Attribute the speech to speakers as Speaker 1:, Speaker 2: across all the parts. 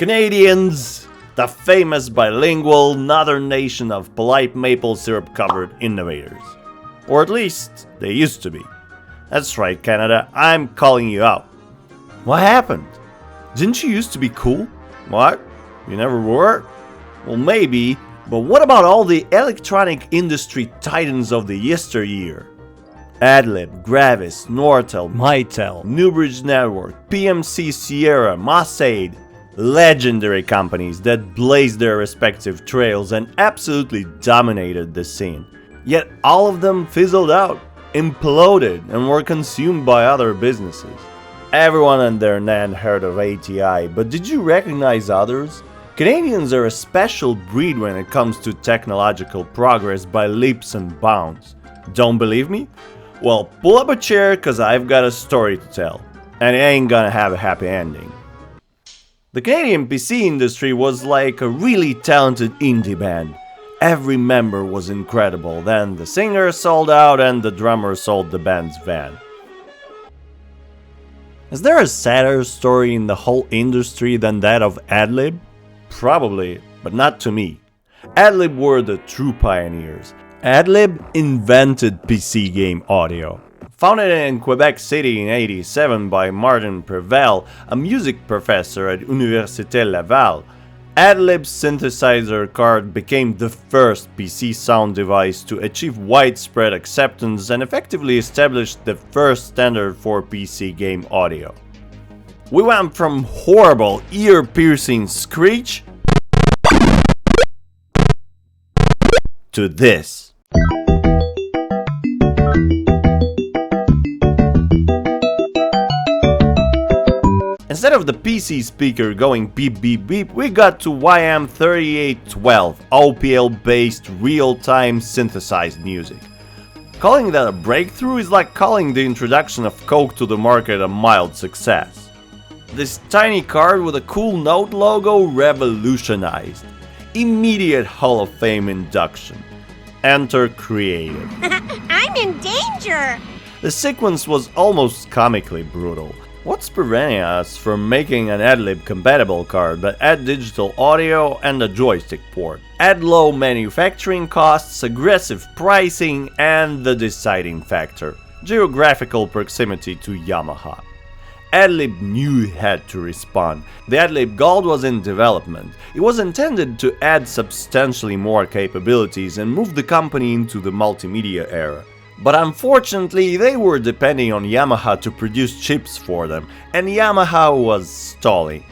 Speaker 1: Canadians, the famous bilingual northern nation of polite maple syrup covered innovators. Or at least, they used to be. That's right, Canada, I'm calling you out. What happened? Didn't you used to be cool? What? You never were? Well, maybe, but what about all the electronic industry titans of the yesteryear? Adlib, Gravis, Nortel, Mitel, Newbridge Network, PMC Sierra, Mossade. Legendary companies that blazed their respective trails and absolutely dominated the scene. Yet all of them fizzled out, imploded, and were consumed by other businesses. Everyone and their nan heard of ATI, but did you recognize others? Canadians are a special breed when it comes to technological progress by leaps and bounds. Don't believe me? Well, pull up a chair cause I've got a story to tell, and it ain't gonna have a happy ending. The Canadian PC industry was like a really talented indie band. Every member was incredible, then the singer sold out and the drummer sold the band's van. Is there a sadder story in the whole industry than that of Adlib? Probably, but not to me. Adlib were the true pioneers. Adlib invented PC game audio. Founded in Quebec City in '87 by Martin Prevel, a music professor at Université Laval, Adlib's synthesizer card became the first PC sound device to achieve widespread acceptance and effectively established the first standard for PC game audio. We went from horrible, ear-piercing screech to this. Instead of the PC speaker going beep beep beep, we got to YM3812, OPL-based real-time synthesized music. Calling that a breakthrough is like calling the introduction of Coke to the market a mild success. This tiny card with a cool note logo revolutionized. Immediate Hall of Fame induction. Enter Creative.
Speaker 2: I'm in danger!
Speaker 1: The sequence was almost comically brutal. What's preventing us from making an Adlib compatible card but add digital audio and a joystick port? Add low manufacturing costs, aggressive pricing, and the deciding factor, geographical proximity to Yamaha. Adlib knew it had to respond. The Adlib Gold was in development. It was intended to add substantially more capabilities and move the company into the multimedia era. But unfortunately, they were depending on Yamaha to produce chips for them, and Yamaha was stalling.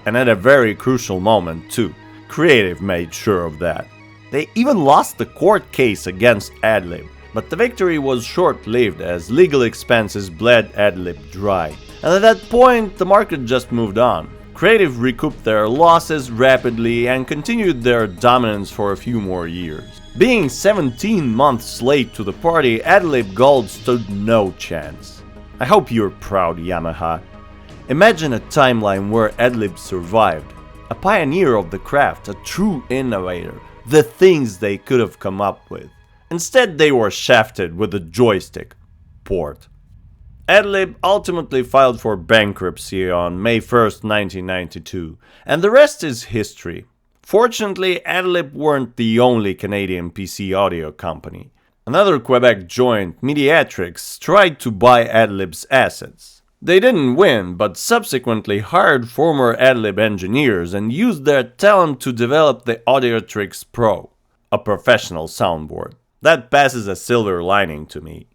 Speaker 1: And at a very crucial moment too. Creative made sure of that. They even lost the court case against Adlib, but the victory was short-lived as legal expenses bled Adlib dry. And at that point, the market just moved on. Creative recouped their losses rapidly and continued their dominance for a few more years. Being 17 months late to the party, Adlib Gold stood no chance. I hope you're proud, Yamaha. Imagine a timeline where Adlib survived. A pioneer of the craft, a true innovator. The things they could have come up with. Instead, they were shafted with a joystick port. Adlib ultimately filed for bankruptcy on May 1st, 1992, and the rest is history. Fortunately, Adlib weren't the only Canadian PC audio company. Another Quebec joint, Mediatrix, tried to buy Adlib's assets. They didn't win, but subsequently hired former Adlib engineers and used their talent to develop the Audiotrix Pro, a professional soundboard. That passes a silver lining to me.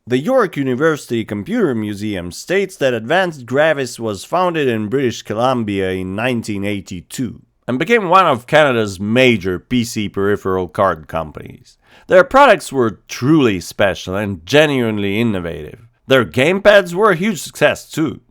Speaker 1: The York University Computer Museum states that Advanced Gravis was founded in British Columbia in 1982 and became one of Canada's major PC peripheral card companies. Their products were truly special and genuinely innovative. Their gamepads were a huge success too.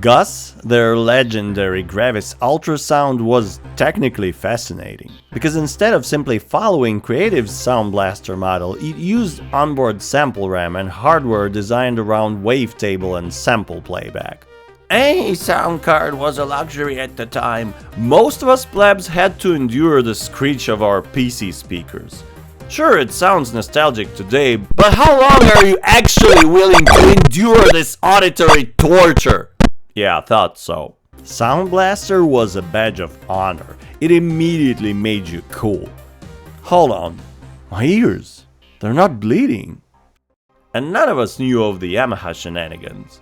Speaker 1: Gus, their legendary Gravis ultrasound, was technically fascinating, because instead of simply following Creative's Sound Blaster model, it used onboard sample RAM and hardware designed around wavetable and sample playback. Any sound card was a luxury at the time. Most of us plebs had to endure the screech of our PC speakers. Sure, it sounds nostalgic today, but how long are you actually willing to endure this auditory torture? Yeah, I thought so. Sound Blaster was a badge of honor. It immediately made you cool. Hold on, my ears, they're not bleeding. And none of us knew of the Yamaha shenanigans.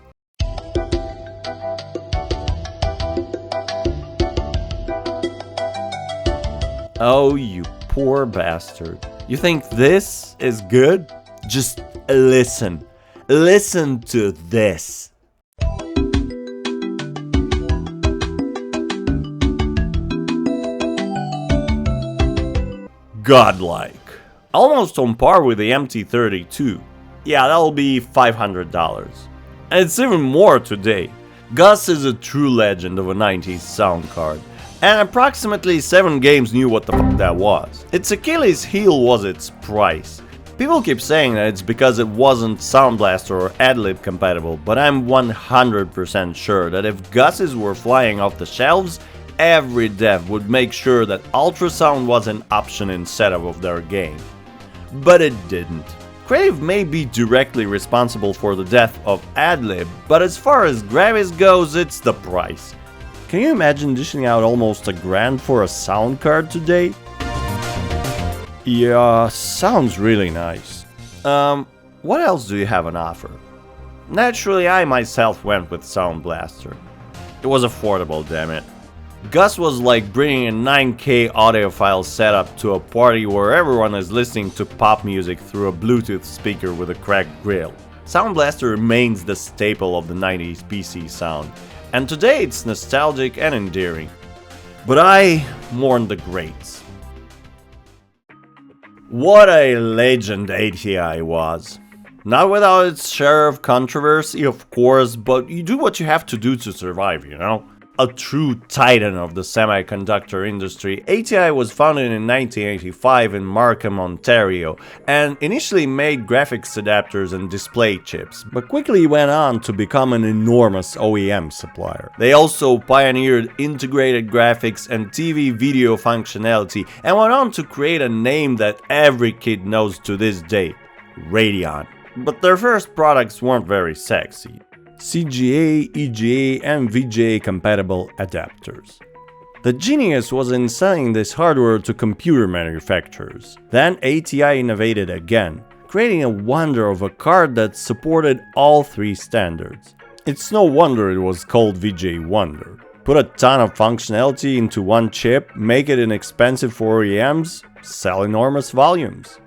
Speaker 1: Oh, you poor bastard. You think this is good? Just listen. Listen to this. Godlike. Almost on par with the MT-32. Yeah, that'll be $500. And it's even more today. Gus is a true legend of a 90s sound card. And approximately 7 games knew what the fuck that was. Its Achilles heel was its price. People keep saying that it's because it wasn't Sound Blaster or Adlib compatible, but I'm 100% sure that if Gus's were flying off the shelves, every dev would make sure that ultrasound was an option instead of their game. But it didn't. Crave may be directly responsible for the death of Adlib, but as far as Gravis goes, it's the price. Can you imagine dishing out almost $1,000 for a sound card today? Yeah, sounds really nice. What else do you have on offer? Naturally, I myself went with Sound Blaster. It was affordable, damn it. Gus was like bringing a 9K audiophile setup to a party where everyone is listening to pop music through a Bluetooth speaker with a cracked grill. Sound Blaster remains the staple of the 90s PC sound, and today it's nostalgic and endearing. But I mourn the greats. What a legend ATI was. Not without its share of controversy, of course, but you do what you have to do to survive, you know? A true titan of the semiconductor industry, ATI was founded in 1985 in Markham, Ontario, and initially made graphics adapters and display chips, but quickly went on to become an enormous OEM supplier. They also pioneered integrated graphics and TV video functionality, and went on to create a name that every kid knows to this day, Radeon. But their first products weren't very sexy. CGA, EGA, and VGA compatible adapters. The genius was in selling this hardware to computer manufacturers. Then ATI innovated again, creating a wonder of a card that supported all 3 standards. It's no wonder it was called VGA Wonder. Put a ton of functionality into one chip, make it inexpensive for OEMs, sell enormous volumes.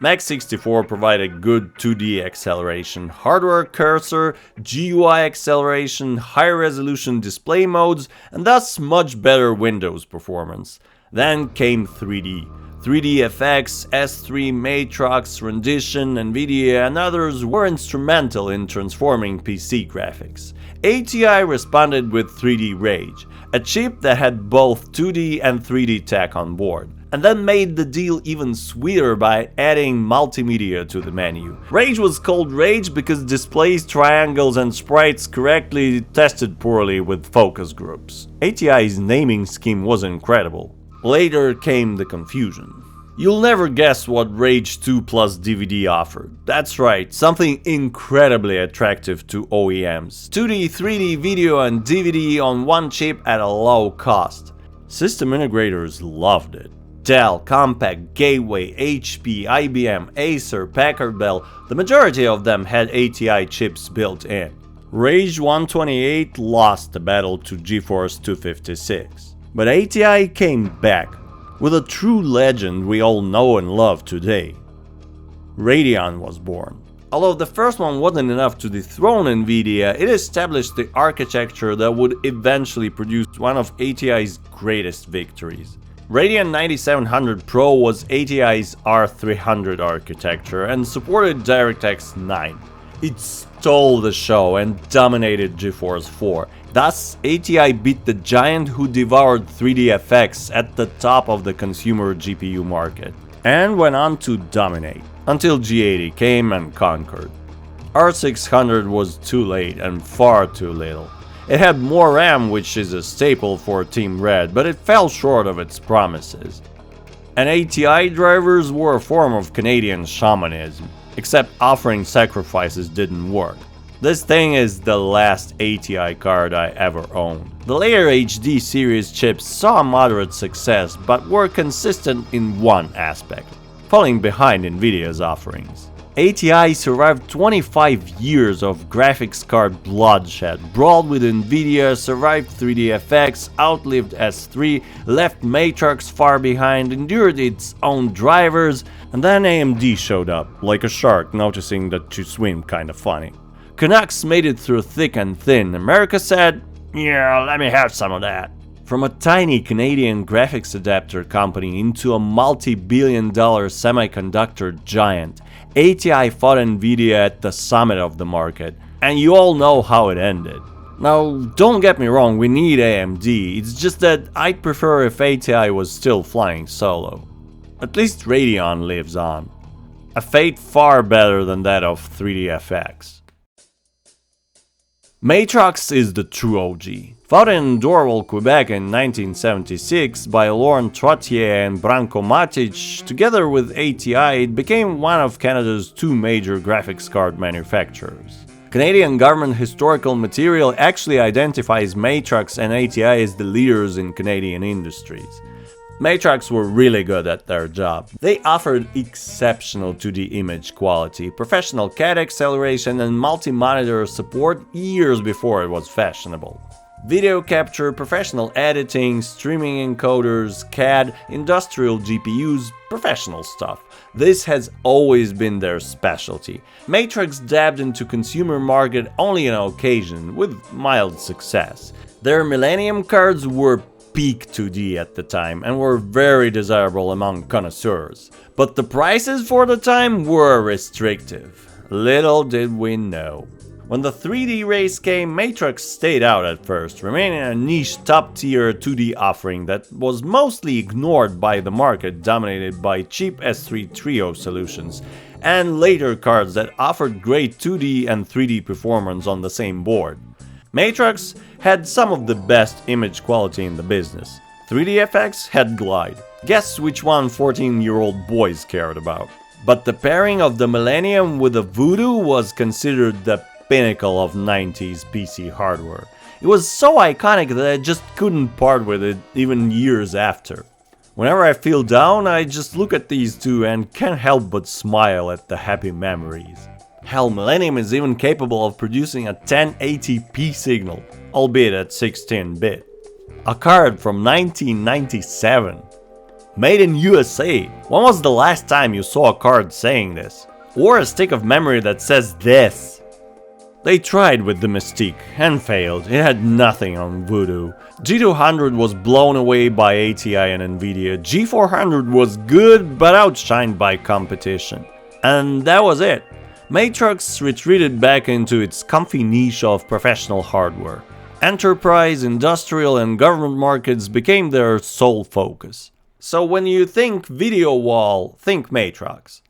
Speaker 1: Max64 provided good 2D acceleration, hardware cursor, GUI acceleration, high-resolution display modes, and thus much better Windows performance. Then came 3D. 3DFX, S3, Matrox, Rendition, NVIDIA, and others were instrumental in transforming PC graphics. ATI responded with 3D Rage, a chip that had both 2D and 3D tech on board, and then made the deal even sweeter by adding multimedia to the menu. Rage was called Rage because displays, triangles, and sprites correctly tested poorly with focus groups. ATI's naming scheme was incredible. Later came the confusion. You'll never guess what Rage 2 Plus DVD offered. That's right, something incredibly attractive to OEMs. 2D, 3D video and DVD on one chip at a low cost. System integrators loved it. Dell, Compaq, Gateway, HP, IBM, Acer, Packard Bell, the majority of them had ATI chips built in. Rage 128 lost the battle to GeForce 256. But ATI came back, with a true legend we all know and love today. Radeon was born. Although the first one wasn't enough to dethrone NVIDIA, it established the architecture that would eventually produce one of ATI's greatest victories. Radeon 9700 Pro was ATI's R300 architecture and supported DirectX 9. It stole the show and dominated GeForce 4. Thus, ATI beat the giant who devoured 3DFX at the top of the consumer GPU market, and went on to dominate, until G80 came and conquered. R600 was too late and far too little. It had more RAM, which is a staple for Team Red, but it fell short of its promises. And ATI drivers were a form of Canadian shamanism, except offering sacrifices didn't work. This thing is the last ATI card I ever owned. The later HD series chips saw moderate success but were consistent in one aspect, falling behind Nvidia's offerings. ATI survived 25 years of graphics card bloodshed, brawled with Nvidia, survived 3DFX, outlived S3, left Matrox far behind, endured its own drivers, and then AMD showed up, like a shark noticing that you swim kinda funny. Canucks made it through thick and thin. America said, "Yeah, let me have some of that." From a tiny Canadian graphics adapter company into a multi-billion-dollar semiconductor giant, ATI fought Nvidia at the summit of the market, and you all know how it ended. Now, don't get me wrong, we need AMD, it's just that I'd prefer if ATI was still flying solo. At least Radeon lives on. A fate far better than that of 3DFX. Matrox is the true OG. Founded in Dorval, Quebec in 1976 by Laurent Trottier and Branko Matic, together with ATI, it became one of Canada's two major graphics card manufacturers. Canadian government historical material actually identifies Matrox and ATI as the leaders in Canadian industries. Matrox were really good at their job. They offered exceptional 2D image quality, professional CAD acceleration and multi-monitor support years before it was fashionable. Video capture, professional editing, streaming encoders, CAD, industrial GPUs, professional stuff. This has always been their specialty. Matrox dabbed into consumer market only on occasion, with mild success. Their Millennium cards were peak 2D at the time and were very desirable among connoisseurs. But the prices for the time were restrictive. Little did we know. When the 3D race came, Matrox stayed out at first, remaining a niche top-tier 2D offering that was mostly ignored by the market dominated by cheap S3 Trio solutions, and later cards that offered great 2D and 3D performance on the same board. Matrox had some of the best image quality in the business. 3DFX had Glide. Guess which one 14-year-old boys cared about. But the pairing of the Millennium with the Voodoo was considered the pinnacle of 90s PC hardware. It was so iconic that I just couldn't part with it even years after. Whenever I feel down, I just look at these two and can't help but smile at the happy memories. Hell, Millennium is even capable of producing a 1080p signal, albeit at 16-bit. A card from 1997. Made in USA. When was the last time you saw a card saying this? Or a stick of memory that says this? They tried with the Mystique and failed. It had nothing on Voodoo. G200 was blown away by ATI and Nvidia. G400 was good but outshined by competition. And that was it. Matrox retreated back into its comfy niche of professional hardware. Enterprise, industrial and government markets became their sole focus. So when you think video wall, think Matrox.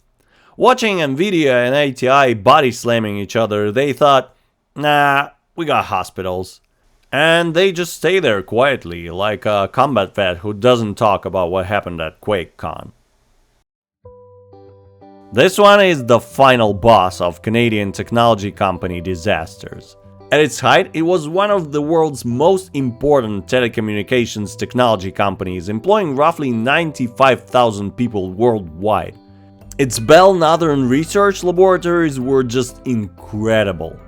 Speaker 1: Watching Nvidia and ATI body slamming each other, they thought, nah, we got hospitals. And they just stay there quietly, like a combat vet who doesn't talk about what happened at QuakeCon. This one is the final boss of Canadian technology company disasters. At its height, it was one of the world's most important telecommunications technology companies, employing roughly 95,000 people worldwide. Its Bell Northern research laboratories were just incredible.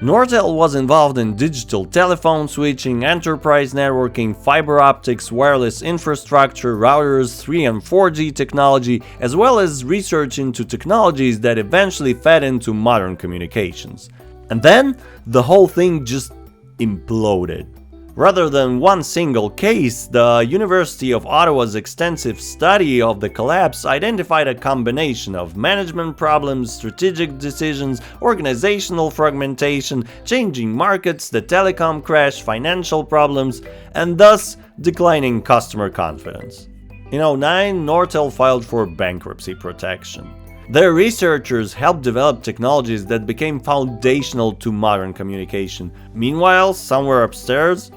Speaker 1: Nortel was involved in digital telephone switching, enterprise networking, fiber optics, wireless infrastructure, routers, 3 and 4G technology, as well as research into technologies that eventually fed into modern communications. And then, the whole thing just imploded. Rather than one single case, the University of Ottawa's extensive study of the collapse identified a combination of management problems, strategic decisions, organizational fragmentation, changing markets, the telecom crash, financial problems, and thus declining customer confidence. In 2009, Nortel filed for bankruptcy protection. Their researchers helped develop technologies that became foundational to modern communication. Meanwhile, somewhere upstairs,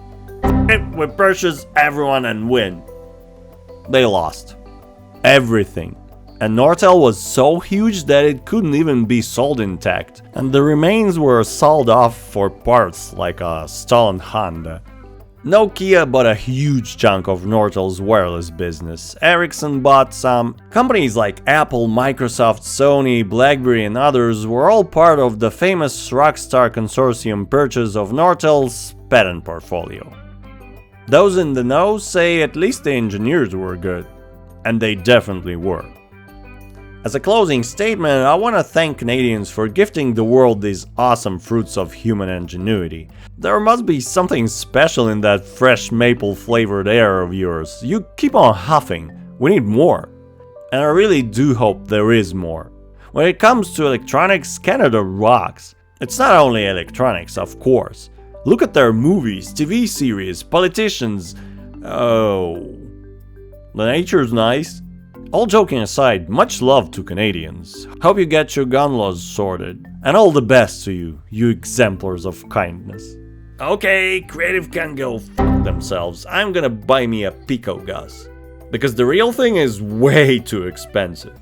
Speaker 1: we purchase everyone and win. They lost everything. And Nortel was so huge that it couldn't even be sold intact, and the remains were sold off for parts like a stolen Honda. Nokia bought a huge chunk of Nortel's wireless business. Ericsson bought some. Companies like Apple, Microsoft, Sony, BlackBerry and others were all part of the famous Rockstar Consortium purchase of Nortel's patent portfolio. Those in the know say at least the engineers were good. And they definitely were. As a closing statement, I want to thank Canadians for gifting the world these awesome fruits of human ingenuity. There must be something special in that fresh maple flavored air of yours. You keep on huffing. We need more. And I really do hope there is more. When it comes to electronics, Canada rocks. It's not only electronics, of course. Look at their movies, TV series, politicians. Oh, the nature's nice. All joking aside, much love to Canadians. Hope you get your gun laws sorted. And all the best to you, you exemplars of kindness. Okay, creative can go f themselves. I'm gonna buy me a Pico Gus. Because the real thing is way too expensive.